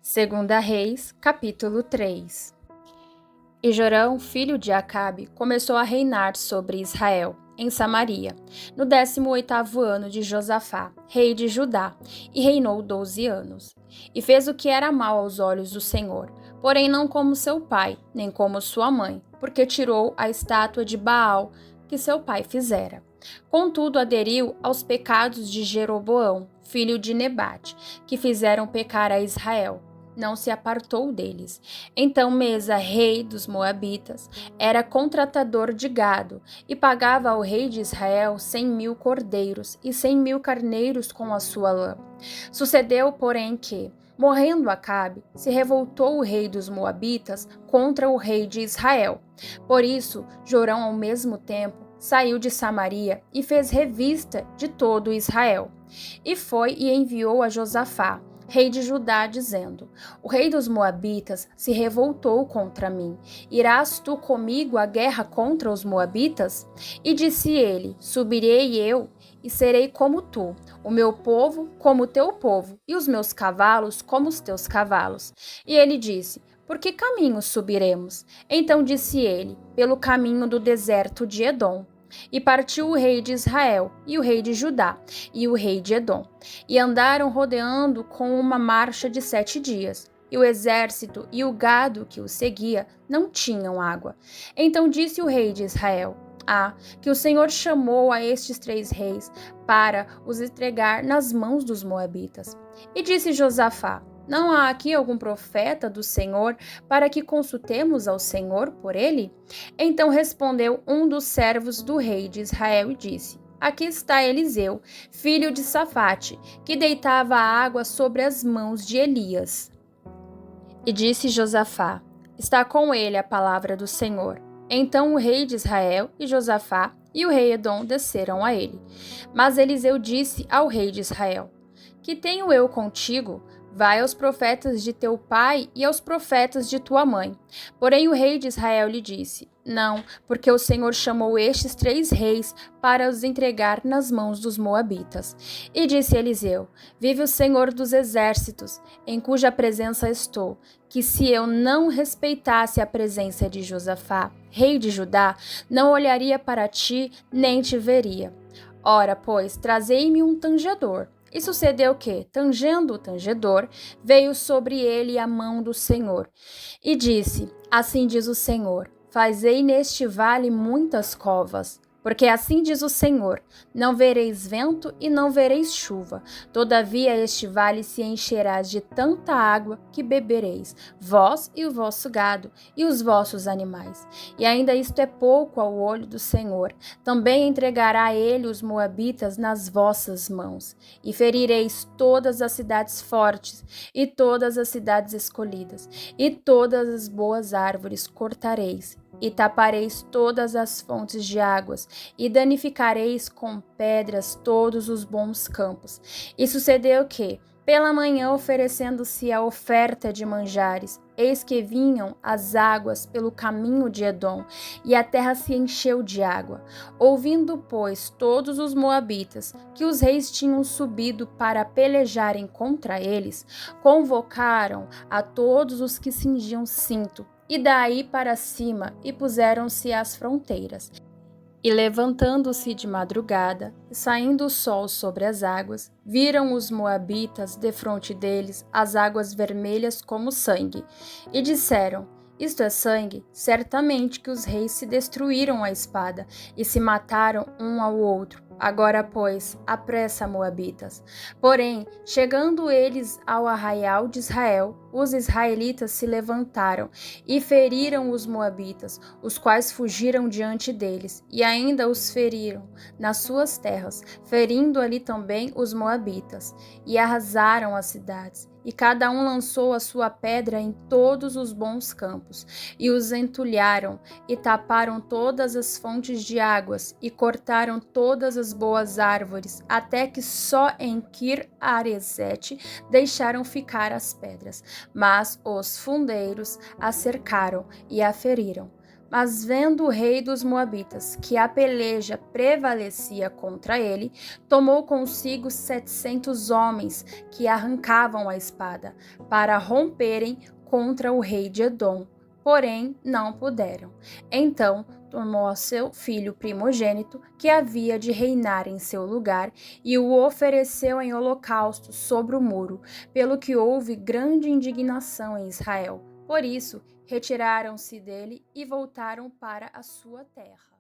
Segunda Reis, capítulo 3. E Jorão, filho de Acabe, começou a reinar sobre Israel, em Samaria, no 18º ano de Josafá, rei de Judá, e reinou 12 anos. E fez o que era mal aos olhos do Senhor, porém não como seu pai, nem como sua mãe, porque tirou a estátua de Baal que seu pai fizera. Contudo, aderiu aos pecados de Jeroboão, filho de Nebate, que fizeram pecar a Israel. Não se apartou deles. Então Mesa, rei dos Moabitas, era contratador de gado e pagava ao rei de Israel 100.000 cordeiros e 100.000 carneiros com a sua lã. Sucedeu, porém, que, morrendo Acabe, se revoltou o rei dos Moabitas contra o rei de Israel. Por isso, Jorão, ao mesmo tempo, saiu de Samaria e fez revista de todo Israel. E foi e enviou a Josafá, rei de Judá, dizendo: O rei dos Moabitas se revoltou contra mim. Irás tu comigo à guerra contra os Moabitas? E disse ele: Subirei eu e serei como tu, o meu povo como o teu povo, e os meus cavalos como os teus cavalos. E ele disse: Por que caminho subiremos? Então disse ele: Pelo caminho do deserto de Edom. E partiu o rei de Israel, e o rei de Judá, e o rei de Edom, e andaram rodeando com uma marcha de 7 dias. E o exército e o gado que o seguia não tinham água. Então disse o rei de Israel: que o Senhor chamou a estes 3 reis para os entregar nas mãos dos moabitas. E disse Josafá: Não há aqui algum profeta do Senhor para que consultemos ao Senhor por ele? Então respondeu um dos servos do rei de Israel e disse: Aqui está Eliseu, filho de Safate, que deitava a água sobre as mãos de Elias. E disse Josafá: Está com ele a palavra do Senhor. Então o rei de Israel e Josafá e o rei Edom desceram a ele. Mas Eliseu disse ao rei de Israel: Que tenho eu contigo? Vai aos profetas de teu pai e aos profetas de tua mãe. Porém o rei de Israel lhe disse: Não, porque o Senhor chamou estes 3 reis para os entregar nas mãos dos moabitas. E disse Eliseu: Vive o Senhor dos exércitos, em cuja presença estou, que se eu não respeitasse a presença de Josafá, rei de Judá, não olharia para ti, nem te veria. Ora, pois, trazei-me um tangedor. E sucedeu que, tangendo o tangedor, veio sobre ele a mão do Senhor. E disse: Assim diz o Senhor: Fazei neste vale muitas covas. Porque assim diz o Senhor: Não vereis vento e não vereis chuva. Todavia este vale se encherá de tanta água que bebereis, vós e o vosso gado, e os vossos animais. E ainda isto é pouco ao olho do Senhor. Também entregará ele os moabitas nas vossas mãos. E ferireis todas as cidades fortes, e todas as cidades escolhidas, e todas as boas árvores cortareis. E tapareis todas as fontes de águas, e danificareis com pedras todos os bons campos. E sucedeu que, pela manhã, oferecendo-se a oferta de manjares, eis que vinham as águas pelo caminho de Edom, e a terra se encheu de água. Ouvindo, pois, todos os moabitas que os reis tinham subido para pelejarem contra eles, convocaram a todos os que cingiam cinto, e daí para cima, e puseram-se às fronteiras. E levantando-se de madrugada, e saindo o sol sobre as águas, viram os moabitas defronte deles as águas vermelhas como sangue, e disseram: Isto é sangue? Certamente que os reis se destruíram à espada, e se mataram um ao outro. Agora, pois, apressa, moabitas. Porém, chegando eles ao arraial de Israel, os israelitas se levantaram e feriram os moabitas, os quais fugiram diante deles, e ainda os feriram nas suas terras, ferindo ali também os moabitas, e arrasaram as cidades. E cada um lançou a sua pedra em todos os bons campos, e os entulharam, e taparam todas as fontes de águas, e cortaram todas as boas árvores, até que só em Kir-Aresete deixaram ficar as pedras. Mas os fundeiros a cercaram e a feriram. Mas vendo o rei dos Moabitas que a peleja prevalecia contra ele, tomou consigo 700 homens que arrancavam a espada, para romperem contra o rei de Edom. Porém, não puderam. Então, tomou a seu filho primogênito, que havia de reinar em seu lugar, e o ofereceu em holocausto sobre o muro, pelo que houve grande indignação em Israel. Por isso, retiraram-se dele e voltaram para a sua terra.